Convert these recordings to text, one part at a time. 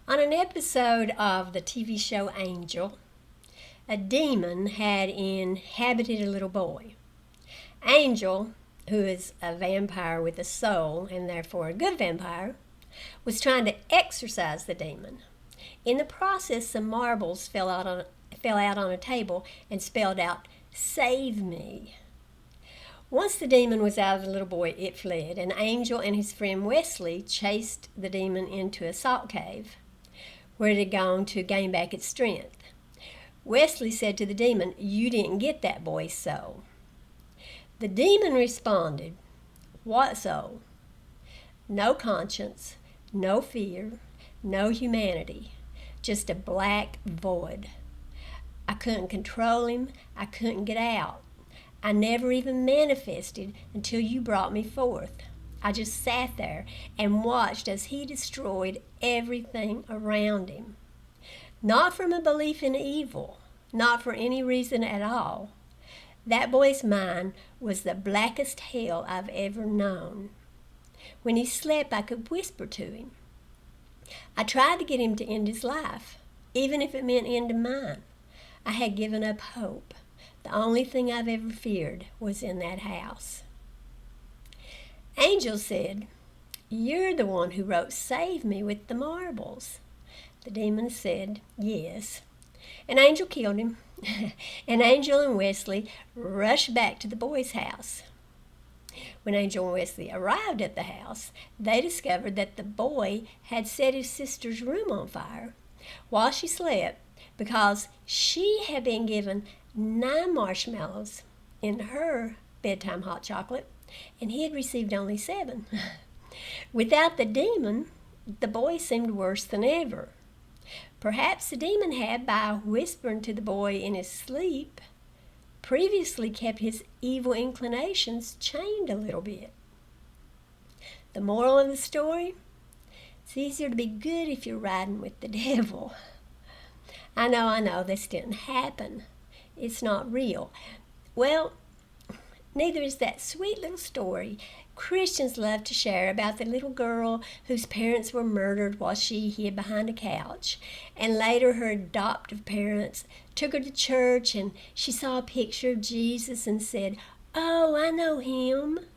On an episode of the TV show Angel, a demon had inhabited a little boy. Angel, who is a vampire with a soul and therefore a good vampire, was trying to exorcise the demon. In the process, some marbles fell out on a table and spelled out, "Save me." Once the demon was out of the little boy, it fled, and Angel and his friend Wesley chased the demon into a salt cave, where it had gone to gain back its strength. Wesley said to the demon, "You didn't get that boy's soul." The demon responded, "What soul? No conscience, no fear, no humanity, just a black void. I couldn't control him, I couldn't get out. I never even manifested until you brought me forth. I just sat there and watched as he destroyed everything around him. Not from a belief in evil, not for any reason at all. That boy's mind was the blackest hell I've ever known. When he slept, I could whisper to him. I tried to get him to end his life, even if it meant ending mine. I had given up hope. The only thing I've ever feared was in that house." Angel said, "You're the one who wrote 'Save me' with the marbles." The demon said, "Yes." And Angel killed him. And Angel and Wesley rushed back to the boy's house. When Angel and Wesley arrived at the house, they discovered that the boy had set his sister's room on fire while she slept because she had been given 9 marshmallows in her bedtime hot chocolate, and he had received only 7. Without the demon, the boy seemed worse than ever. Perhaps the demon had, by whispering to the boy in his sleep, previously kept his evil inclinations chained a little bit. The moral of the story? It's easier to be good if you're riding with the devil. I know, this didn't happen. It's not real. Well, neither is that sweet little story Christians love to share about the little girl whose parents were murdered while she hid behind a couch. And later her adoptive parents took her to church and she saw a picture of Jesus and said, "Oh, I know him.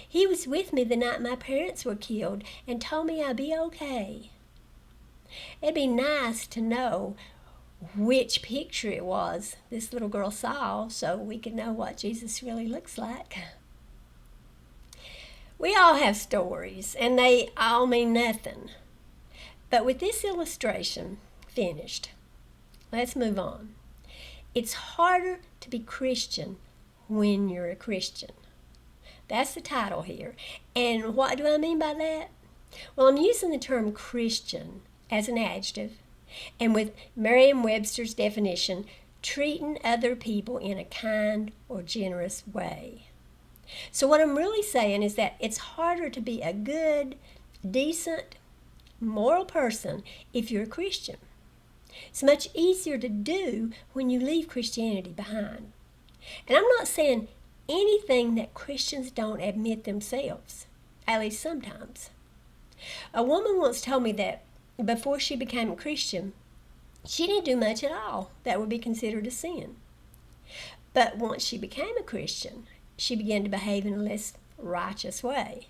He was with me the night my parents were killed and told me I'd be okay." It'd be nice to know which picture it was this little girl saw so we could know what Jesus really looks like. We all have stories, and they all mean nothing. But with this illustration finished, let's move on. It's harder to be Christian when you're a Christian. That's the title here. And what do I mean by that? Well, I'm using the term Christian as an adjective, and with Merriam-Webster's definition, treating other people in a kind or generous way. So what I'm really saying is that it's harder to be a good, decent, moral person if you're a Christian. It's much easier to do when you leave Christianity behind. And I'm not saying anything that Christians don't admit themselves, at least sometimes. A woman once told me that before she became a Christian, she didn't do much at all that would be considered a sin. But once she became a Christian, she began to behave in a less righteous way.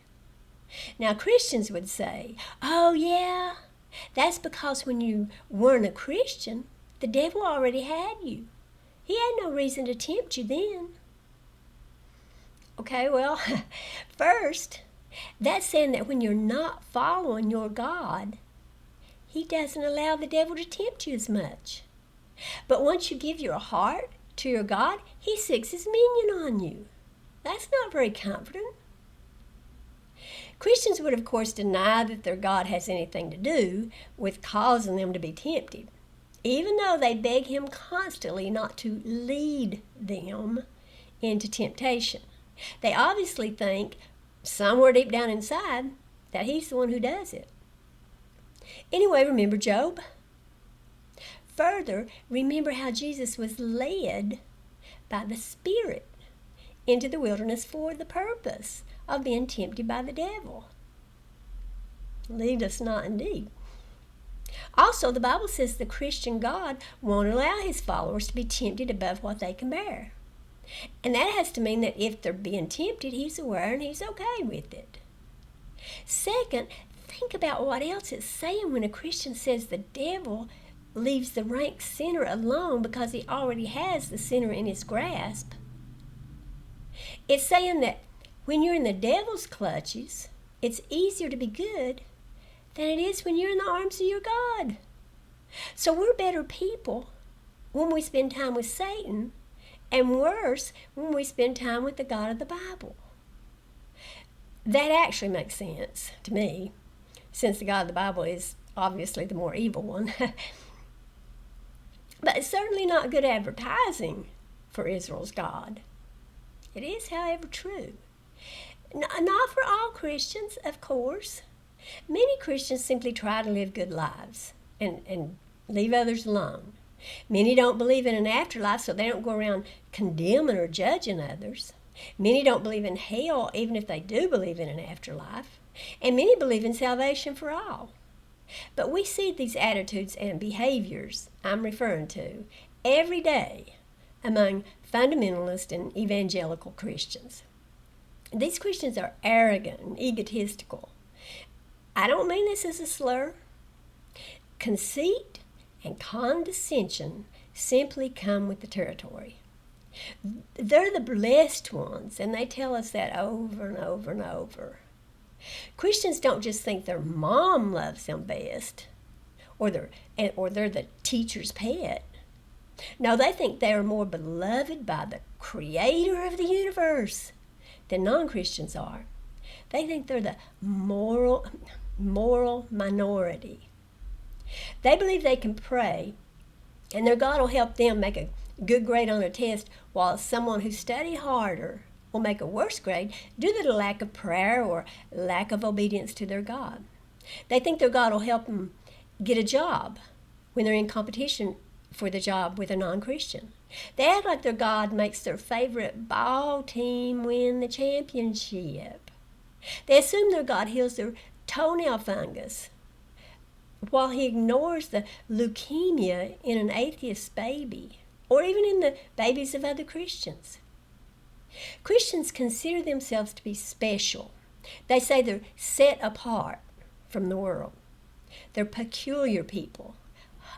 Now, Christians would say, "Oh, yeah, that's because when you weren't a Christian, the devil already had you. He had no reason to tempt you then." Okay, well, first, that's saying that when you're not following your God, he doesn't allow the devil to tempt you as much. But once you give your heart to your God, he sticks his minion on you. That's not very comforting. Christians would, of course, deny that their God has anything to do with causing them to be tempted, even though they beg him constantly not to lead them into temptation. They obviously think, somewhere deep down inside, that he's the one who does it. Anyway, remember Job? Further, remember how Jesus was led by the Spirit into the wilderness for the purpose of being tempted by the devil. Lead us not indeed. Also, the Bible says the Christian God won't allow his followers to be tempted above what they can bear. And that has to mean that if they're being tempted, he's aware and he's okay with it. Second, think about what else it's saying when a Christian says the devil leaves the rank sinner alone because he already has the sinner in his grasp. It's saying that when you're in the devil's clutches, it's easier to be good than it is when you're in the arms of your God. So we're better people when we spend time with Satan, and worse when we spend time with the God of the Bible. That actually makes sense to me, since the God of the Bible is obviously the more evil one. But it's certainly not good advertising for Israel's God. It is, however, true. Not for all Christians, of course. Many Christians simply try to live good lives and leave others alone. Many don't believe in an afterlife, so they don't go around condemning or judging others. Many don't believe in hell, even if they do believe in an afterlife. And many believe in salvation for all. But we see these attitudes and behaviors I'm referring to every day among fundamentalist and evangelical Christians. These Christians are arrogant and egotistical. I don't mean this as a slur. Conceit and condescension simply come with the territory. They're the blessed ones, and they tell us that over and over and over. Christians don't just think their mom loves them best, or they're the teacher's pet. No, they think they are more beloved by the creator of the universe than non-Christians are. They think they're the moral minority. They believe they can pray, and their God will help them make a good grade on a test, while someone who studied harder will make a worse grade due to the lack of prayer or lack of obedience to their God. They think their God will help them get a job when they're in competition for the job with a non-Christian. They act like their God makes their favorite ball team win the championship. They assume their God heals their toenail fungus, while he ignores the leukemia in an atheist baby, or even in the babies of other Christians. Christians consider themselves to be special. They say they're set apart from the world. They're peculiar people,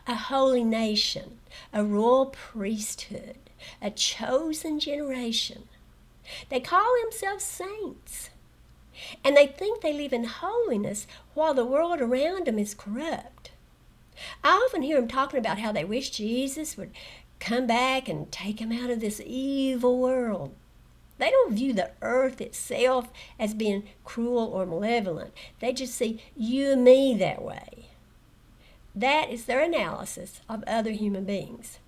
a holy nation, a royal priesthood, a chosen generation. They call themselves saints. And they think they live in holiness while the world around them is corrupt. I often hear them talking about how they wish Jesus would come back and take them out of this evil world. They don't view the earth itself as being cruel or malevolent. They just see you and me that way. That is their analysis of other human beings.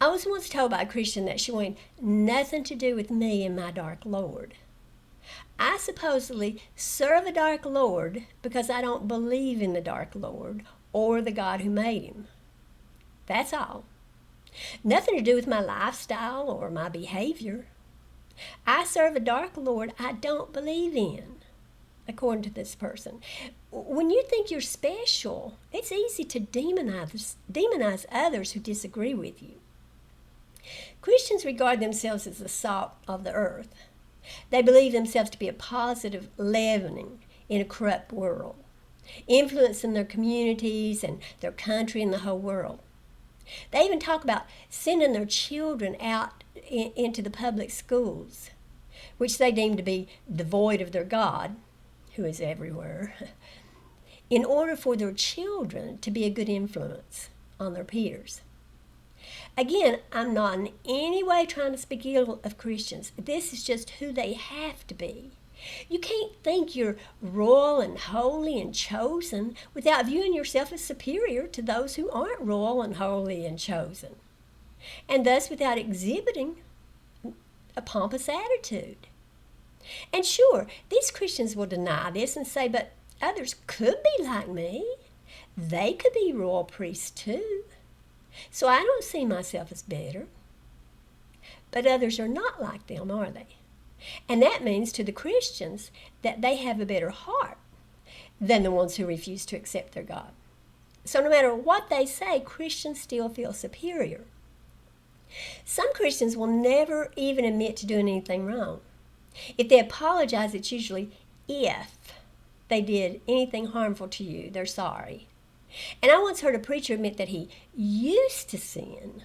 I was once told by a Christian that she wanted nothing to do with me and my dark Lord. I supposedly serve a dark Lord because I don't believe in the dark Lord or the God who made him. That's all. Nothing to do with my lifestyle or my behavior. I serve a dark Lord I don't believe in, according to this person. When you think you're special, it's easy to demonize others who disagree with you. Christians regard themselves as the salt of the earth. They believe themselves to be a positive leavening in a corrupt world, influencing their communities and their country and the whole world. They even talk about sending their children out into the public schools, which they deem to be devoid of their God, who is everywhere, in order for their children to be a good influence on their peers. Again, I'm not in any way trying to speak ill of Christians. This is just who they have to be. You can't think you're royal and holy and chosen without viewing yourself as superior to those who aren't royal and holy and chosen, and thus without exhibiting a pompous attitude. And sure, these Christians will deny this and say, but others could be like me. They could be royal priests too. So I don't see myself as better. But others are not like them, are they? And that means to the Christians that they have a better heart than the ones who refuse to accept their God. So no matter what they say, Christians still feel superior. Some Christians will never even admit to doing anything wrong. If they apologize, it's usually if they did anything harmful to you, they're sorry. And I once heard a preacher admit that he used to sin,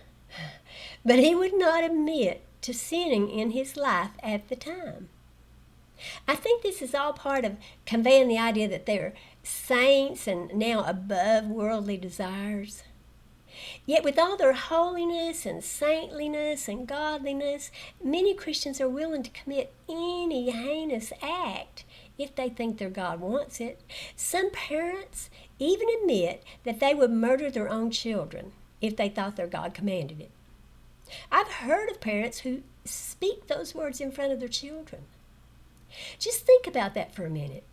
but he would not admit to sinning in his life at the time. I think this is all part of conveying the idea that they're saints and now above worldly desires. Yet with all their holiness and saintliness and godliness, many Christians are willing to commit any heinous act if they think their God wants it. Some parents even admit that they would murder their own children if they thought their God commanded it. I've heard of parents who speak those words in front of their children. Just think about that for a minute.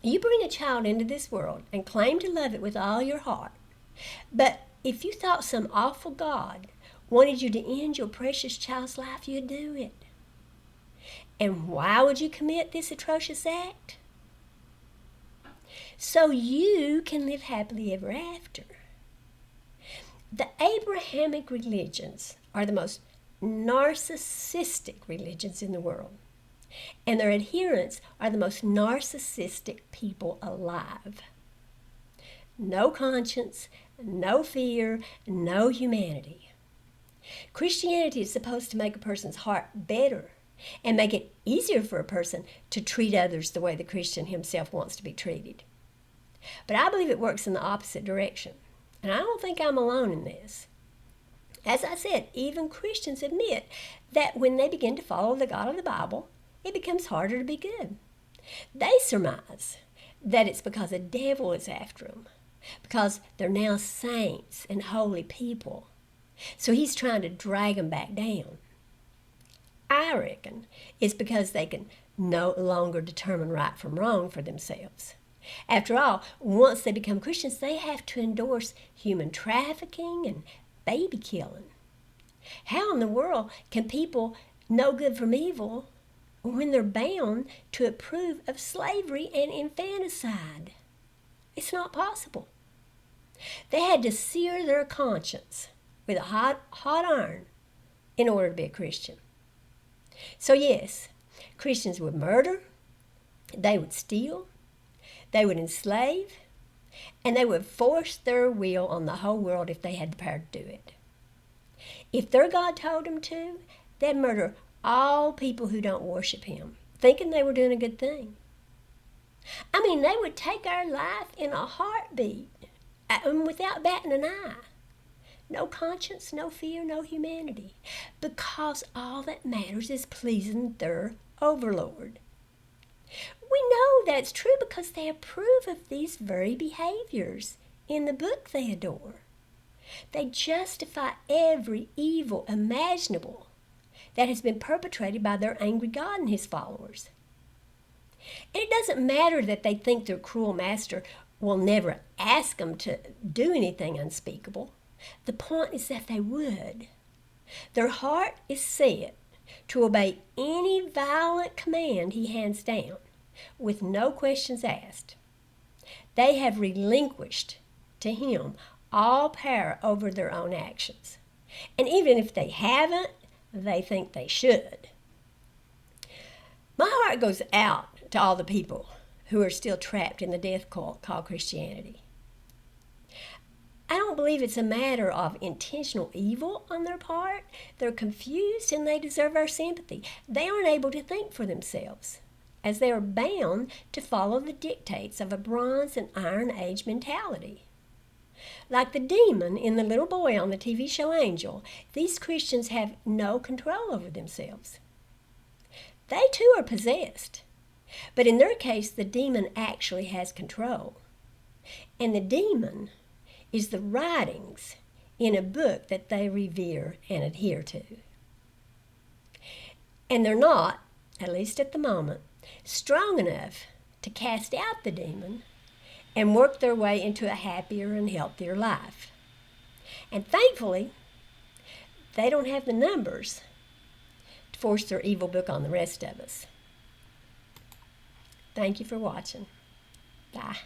You bring a child into this world and claim to love it with all your heart, but if you thought some awful God wanted you to end your precious child's life, you'd do it. And why would you commit this atrocious act? So you can live happily ever after. The Abrahamic religions are the most narcissistic religions in the world, and their adherents are the most narcissistic people alive. No conscience, no fear, no humanity. Christianity is supposed to make a person's heart better and make it easier for a person to treat others the way the Christian himself wants to be treated. But I believe it works in the opposite direction, and I don't think I'm alone in this. As I said, even Christians admit that when they begin to follow the God of the Bible, it becomes harder to be good. They surmise that it's because the devil is after them, because they're now saints and holy people. So he's trying to drag them back down. I reckon it's because they can no longer determine right from wrong for themselves. After all, once they become Christians, they have to endorse human trafficking and baby killing. How in the world can people know good from evil when they're bound to approve of slavery and infanticide? It's not possible. They had to sear their conscience with a hot iron in order to be a Christian. So yes, Christians would murder, they would steal, they would enslave, and they would force their will on the whole world if they had the power to do it. If their God told them to, they'd murder all people who don't worship him, thinking they were doing a good thing. I mean, they would take our life in a heartbeat without batting an eye. No conscience, no fear, no humanity, because all that matters is pleasing their overlord. We know that's true because they approve of these very behaviors in the book they adore. They justify every evil imaginable that has been perpetrated by their angry God and his followers. And it doesn't matter that they think their cruel master will never ask them to do anything unspeakable. The point is that they would. Their heart is set to obey any violent command he hands down, with no questions asked. They have relinquished to him all power over their own actions. And even if they haven't, they think they should. My heart goes out to all the people who are still trapped in the death cult called Christianity. I don't believe it's a matter of intentional evil on their part. They're confused and they deserve our sympathy. They aren't able to think for themselves, as they are bound to follow the dictates of a Bronze and Iron Age mentality. Like the demon in the little boy on the TV show Angel, these Christians have no control over themselves. They too are possessed, but in their case, the demon actually has control. And the demon is the writings in a book that they revere and adhere to. And they're not, at least at the moment, strong enough to cast out the demon and work their way into a happier and healthier life. And thankfully, they don't have the numbers to force their evil book on the rest of us. Thank you for watching. Bye.